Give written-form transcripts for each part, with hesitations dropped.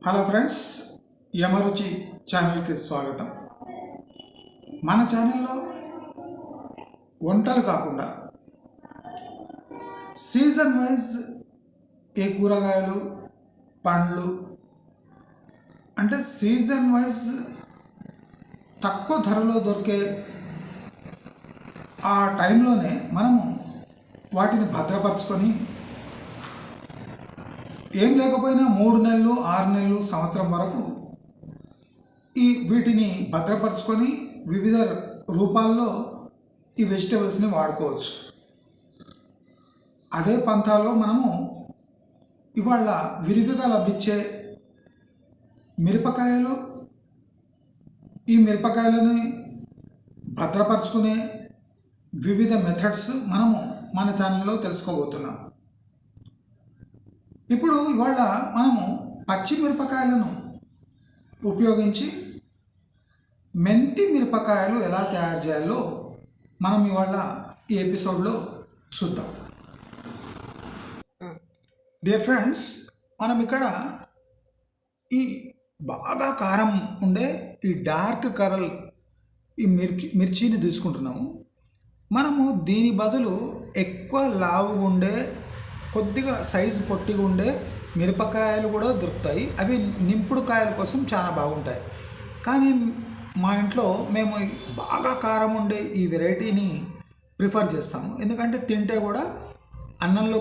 Hello friends, యమరుచి ఛానల్కి స్వాగతం. మన ఛానల్లో వంటలు కాకుండా సీజన్ వైజ్ ఏ కూరగాయలు, పండ్లు అంటే సీజన్ వైజ్ తక్కువ ధరలో దొరికే ఆ టైంలోనే మనము వాటిని భద్రపరచుకొని ఏం లేకపోయినా 3 నెలలు, 6 నెలలు, సంవత్సరం వరకు వీటిని భద్రపరచుకొని వివిధ రూపాల్లో ఈ వెజిటేబుల్స్ని వాడుకోవచ్చు. అదే పంథాలో మనము ఇవాళ విరివిగా లభించే మిరపకాయలు, ఈ మిరపకాయలని భద్రపరచుకునే వివిధ మెథడ్స్ మనము మన ఛానల్లో తెలుసుకోబోతున్నాం. ఇప్పుడు ఇవాళ మనము పచ్చి మిరపకాయలను ఉపయోగించి మెంతి మిరపకాయలు ఎలా తయారు చేయాలో మనం ఇవాళ ఈ ఎపిసోడ్లో చూద్దాం. డియర్ ఫ్రెండ్స్, మనం ఇక్కడ ఈ బాగా కారం ఉండే ఈ డార్క్ కలర్ ఈ మిర్చిని తీసుకుంటున్నాము. మనము దీని బదులు ఎక్కువ లావు ఉండే, కొద్దిగా సైజు పొట్టిగా ఉండే మిరపకాయలు కూడా దొరుకుతాయి. అవి నింపుడు కాయల కోసం చాలా బాగుంటాయి. కానీ మా ఇంట్లో మేము బాగా కారం ఉండే ఈ వెరైటీని ప్రిఫర్ చేస్తాము. ఎందుకంటే తింటే కూడా అన్నంలో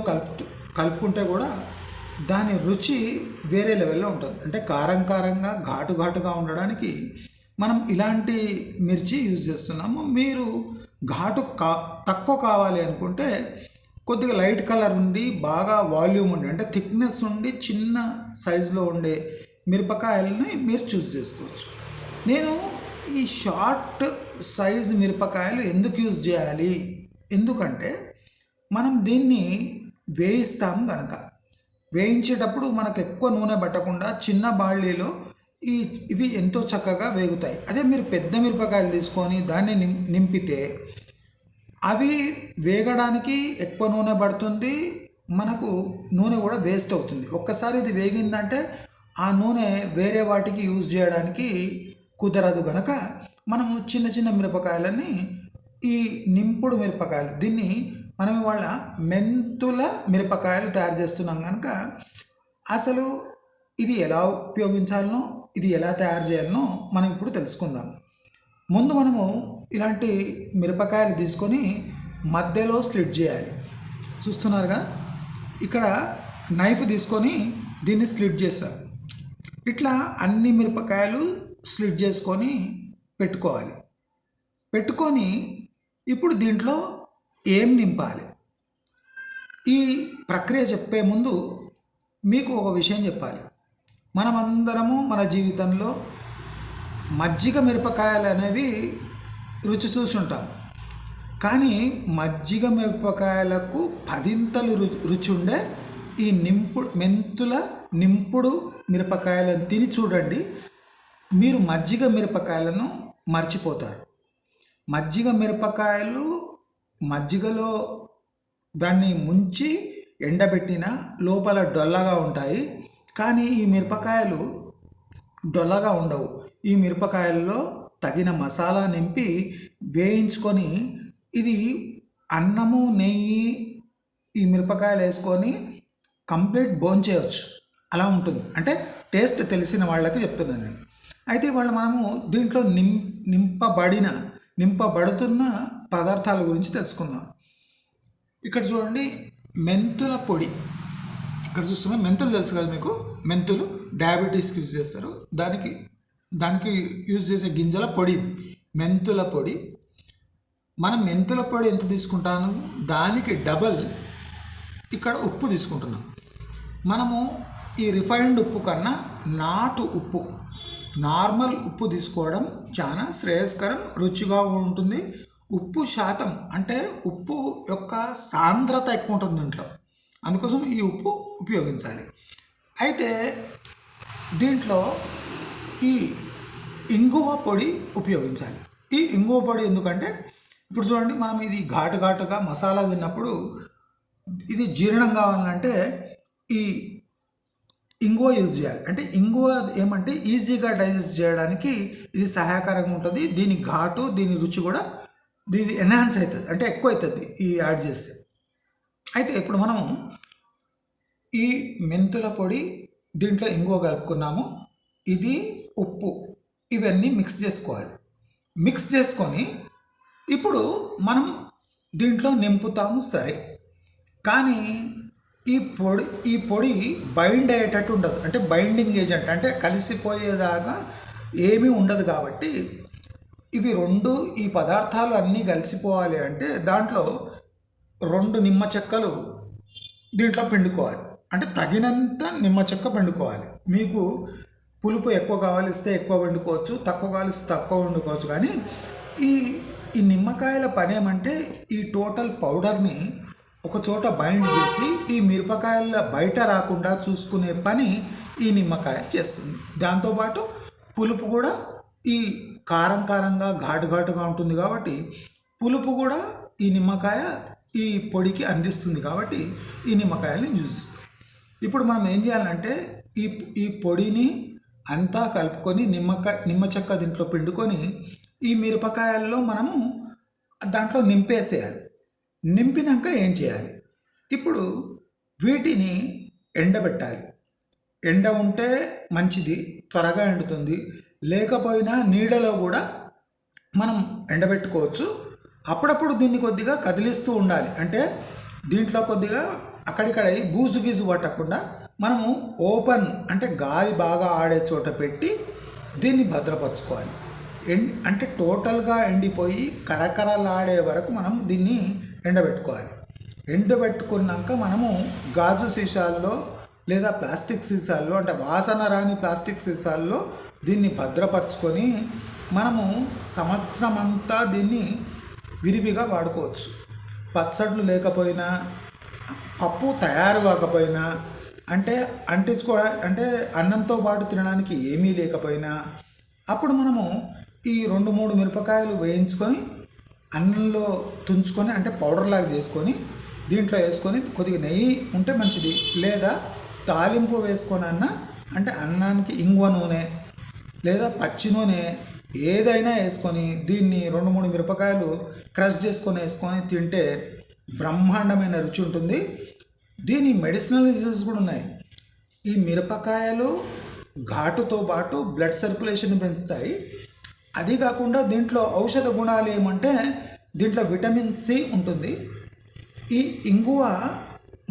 కలుపుకుంటే కూడా దాని రుచి వేరే లెవెల్లో ఉంటుంది. అంటే కారం కారంగా, ఘాటు ఘాటుగా ఉండడానికి మనం ఇలాంటి మిర్చి యూజ్ చేస్తున్నాము. మీరు ఘాటు తక్కువ కావాలి అనుకుంటే కొద్దిగా లైట్ కలర్ ఉండి, బాగా వాల్యూమ్ ఉండి, అంటే థిక్నెస్ ఉండి, చిన్న సైజులో ఉండే మిరపకాయలని మీరు చూస్ చేసుకోవచ్చు. నేను ఈ షార్ట్ సైజ్ మిరపకాయలు ఎందుకు యూజ్ చేయాలి? ఎందుకంటే మనం దీన్ని వేయిస్తాం కనుక. వేయించేటప్పుడు మనకు ఎక్కువ నూనె పట్టకుండా చిన్న బాళ్ళీలో ఇవి ఎంతో చక్కగా వేగుతాయి. అదే మీరు పెద్ద మిరపకాయలు తీసుకొని దాన్ని నింపితే అవి వేగడానికి ఎక్కువ నూనె పడుతుంది, మనకు నూనె కూడా వేస్ట్ అవుతుంది. ఒక్కసారి ఇది వేగిందంటే ఆ నూనె వేరే వాటికి యూజ్ చేయడానికి కుదరదు కనుక మనము చిన్న చిన్న మిరపకాయలని, ఈ నింపుడు మిరపకాయలు, దీన్ని మనం ఇవాళ మెంతుల మిరపకాయలు తయారు చేస్తున్నాం కనుక అసలు ఇది ఎలా ఉపయోగించాలనో, ఇది ఎలా తయారు చేయాలనో మనం ఇప్పుడు తెలుసుకుందాం. ముందు మనము ఇలాంటి మిరపకాయలు తీసుకొని మధ్యలో స్లిట్ చేయాలి. చూస్తున్నారుగా, ఇక్కడ నైఫ్ తీసుకొని దీన్ని స్లిట్ చేస్తారు. ఇట్లా అన్ని మిరపకాయలు స్లిట్ చేసుకొని పెట్టుకోవాలి. పెట్టుకొని ఇప్పుడు దీంట్లో ఏం నింపాలి, ఈ ప్రక్రియ చెప్పే ముందు మీకు ఒక విషయం చెప్పాలి. మనమందరము మన జీవితంలో మజ్జిగ మిరపకాయలు అనేవి రుచి చూసి ఉంటాం. కానీ మజ్జిగ మిరపకాయలకు 10ంతలు రుచి ఉండే ఈ మెంతుల నింపుడు మిరపకాయలను తిని చూడండి, మీరు మజ్జిగ మిరపకాయలను మర్చిపోతారు. మజ్జిగ మిరపకాయలు మజ్జిగలో దాన్ని ముంచి ఎండబెట్టిన లోపల డొల్లగా ఉంటాయి. కానీ ఈ మిరపకాయలు డొల్లగా ఉండవు. ఈ మిరపకాయల్లో తగిన మసాలా నింపి వేయించుకొని, ఇది అన్నము, నెయ్యి, ఈ మిరపకాయలు వేసుకొని కంప్లీట్ భోంచేయవచ్చు. అలా ఉంటుంది. అంటే టేస్ట్ తెలిసిన వాళ్ళకి చెప్తున్నాను నేను. అయితే ఇవాళ మనము దీంట్లో నింపబడుతున్న పదార్థాల గురించి తెలుసుకుందాం. ఇక్కడ చూడండి, మెంతుల పొడి. ఇక్కడ చూస్తున్నా, మెంతులు తెలుసు కదా మీకు. మెంతులు డయాబెటీస్కి యూజ్ చేస్తారు. దానికి యూజ్ చేసే గింజల పొడి ఇది, మెంతుల పొడి. మనం మెంతుల పొడి ఎంత తీసుకుంటాను, దానికి డబల్ ఇక్కడ ఉప్పు తీసుకుంటున్నాం. మనము ఈ రిఫైన్డ్ ఉప్పు కన్నా నాటు ఉప్పు, నార్మల్ ఉప్పు తీసుకోవడం చాలా శ్రేయస్కరం, రుచిగా ఉంటుంది. ఉప్పు శాతం అంటే ఉప్పు యొక్క సాంద్రత ఎక్కువ ఉంటుంది దీంట్లో, అందుకోసం ఈ ఉప్పు ఉపయోగించాలి. అయితే దీంట్లో ఈ ఇంగువ పొడి ఉపయోగించాలి. ఈ ఇంగువ పొడి ఎందుకంటే, ఇప్పుడు చూడండి, మనం ఇది ఘాటుగా మసాలా తిన్నప్పుడు ఇది జీర్ణం కావాలంటే ఈ ఇంగువ యూజ్ చేయాలి. అంటే ఇంగువ ఏమంటే ఈజీగా డైజెస్ట్ చేయడానికి ఇది సహాయకరంగా ఉంటుంది. దీని ఘాటు, దీని రుచి కూడా దీని ఎన్హాన్స్ అవుతుంది, అంటే ఎక్కువ అవుతుంది ఈ యాడ్ చేస్తే. అయితే ఇప్పుడు మనం ఈ మెంతుల పొడి, దీంట్లో ఇంగువ కలుపుకున్నాము, ఇది ఉప్పు, ఇవన్నీ మిక్స్ చేసుకోవాలి. మిక్స్ చేసుకొని ఇప్పుడు మనం దీంట్లో నింపుతాము, సరే. కానీ ఈ పొడి బైండ్ అయ్యేటట్టు ఉండదు, అంటే బైండింగ్ ఏజెంట్, అంటే కలిసిపోయేదాకా ఏమీ ఉండదు. కాబట్టి ఇవి రెండు, ఈ పదార్థాలు అన్నీ కలిసిపోవాలి అంటే దాంట్లో 2 నిమ్మ చెక్కలు దీంట్లో పిండుకోవాలి. అంటే తగినంత నిమ్మ చెక్క పిండుకోవాలి. మీకు పులుపు ఎక్కువ కావాలిస్తే ఎక్కువ వండుకోవచ్చు, తక్కువ కావాలిస్తే తక్కువ వండుకోవచ్చు. కానీ ఈ ఈ నిమ్మకాయల పని ఏమంటే ఈ టోటల్ పౌడర్ని ఒక చోట బైండ్ చేసి ఈ మిరపకాయల బయట రాకుండా చూసుకునే పని ఈ నిమ్మకాయ చేస్తుంది. దాంతోపాటు పులుపు కూడా ఈ కారంగా ఘాటుగా ఉంటుంది కాబట్టి పులుపు కూడా ఈ నిమ్మకాయ ఈ పొడికి అందిస్తుంది. కాబట్టి ఈ నిమ్మకాయల్ని యూజ్ చేస్తాం. ఇప్పుడు మనం ఏం చేయాలంటే ఈ పొడిని అంతా కలుపుకొని నిమ్మ చెక్క దీంట్లో పిండుకొని ఈ మిరపకాయల్లో మనము దాంట్లో నింపేసేయాలి. నింపినాక ఏం చేయాలి, ఇప్పుడు వీటిని ఎండబెట్టాలి. ఎండ ఉంటే మంచిది, త్వరగా ఎండుతుంది. లేకపోయినా నీడలో కూడా మనం ఎండబెట్టుకోవచ్చు. అప్పుడప్పుడు దీన్ని కొద్దిగా కదిలిస్తూ ఉండాలి. అంటే దీంట్లో కొద్దిగా అక్కడిక్కడ బూజు గీజు పట్టకుండా మనము ఓపెన్, అంటే గాలి బాగా ఆడే చోట పెట్టి దీన్ని భద్రపరచుకోవాలి. అంటే టోటల్గా ఎండిపోయి కరకరలాడే వరకు మనం దీన్ని ఎండబెట్టుకోవాలి. ఎండబెట్టుకున్నాక మనము గాజు సీసాల్లో లేదా ప్లాస్టిక్ సీసాల్లో, అంటే వాసన రాని ప్లాస్టిక్ సీసాల్లో దీన్ని భద్రపరచుకొని మనము సంవత్సరం అంతా దీన్ని విరివిగా వాడుకోవచ్చు. పచ్చళ్ళు లేకపోయినా, పప్పు తయారు కాకపోయినా, అంటే అంటే అన్నంతో పాటు తినడానికి ఏమీ లేకపోయినా అప్పుడు మనము ఈ 2-3 మిరపకాయలు వేయించుకొని అన్నంలో తుంచుకొని, అంటే పౌడర్లాగా చేసుకొని దీంట్లో వేసుకొని కొద్దిగా నెయ్యి ఉంటే మంచిది, లేదా తాలింపు వేసుకొని అంటే అన్నానికి ఇంగువ నూనె లేదా పచ్చి నూనె ఏదైనా వేసుకొని దీన్ని 2-3 మిరపకాయలు క్రష్ చేసుకొని వేసుకొని తింటే బ్రహ్మాండమైన రుచి ఉంటుంది. దీని మెడిసినల్ యూజెస్ కూడా ఉన్నాయి. ఈ మిరపకాయలు ఘాటుతో పాటు బ్లడ్ సర్క్యులేషన్ పెంచుతాయి. అది కాకుండా దీంట్లో ఔషధ గుణాలు ఏమంటే దీంట్లో విటమిన్ సి ఉంటుంది. ఈ ఇంగువ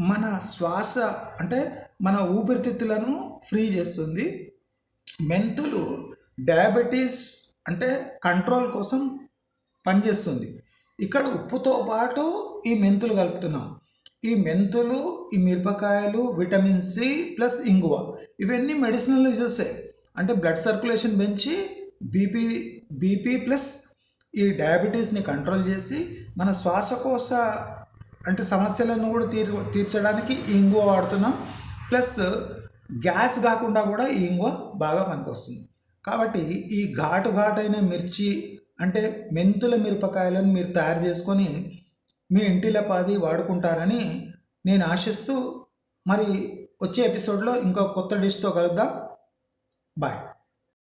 మన శ్వాస, అంటే మన ఊపిరితిత్తులను ఫ్రీ చేస్తుంది. మెంతులు డయాబెటీస్ అంటే కంట్రోల్ కోసం పనిచేస్తుంది. ఇక్కడ ఉప్పుతో పాటు ఈ మెంతులు కలుపుతున్నాం. ఈ మెంతులు, ఈ మిరపకాయలు, విటమిన్ సి ప్లస్ ఇంగువ, ఇవన్నీ మెడిసినల్ యూజెస్. అంటే బ్లడ్ సర్క్యులేషన్ పెంచి బీపీ ప్లస్ ఈ డయాబెటీస్ని కంట్రోల్ చేసి మన శ్వాసకోశ అంటే సమస్యలను కూడా తీర్చడానికి ఈ ఇంగువ వాడుతున్నాం. ప్లస్ గ్యాస్ కాకుండా కూడా ఈ ఇంగువ బాగా పనికొస్తుంది. కాబట్టి ఈ ఘాటైన మిర్చి, అంటే మెంతుల మిరపకాయలను మీరు తయారు చేసుకొని మీ ఇంటిలపాది వాడుకుంటారని నేను ఆశిస్తూ, మరి వచ్చే ఎపిసోడ్లో ఇంకో కొత్త డిష్తో కలుద్దాం. బాయ్.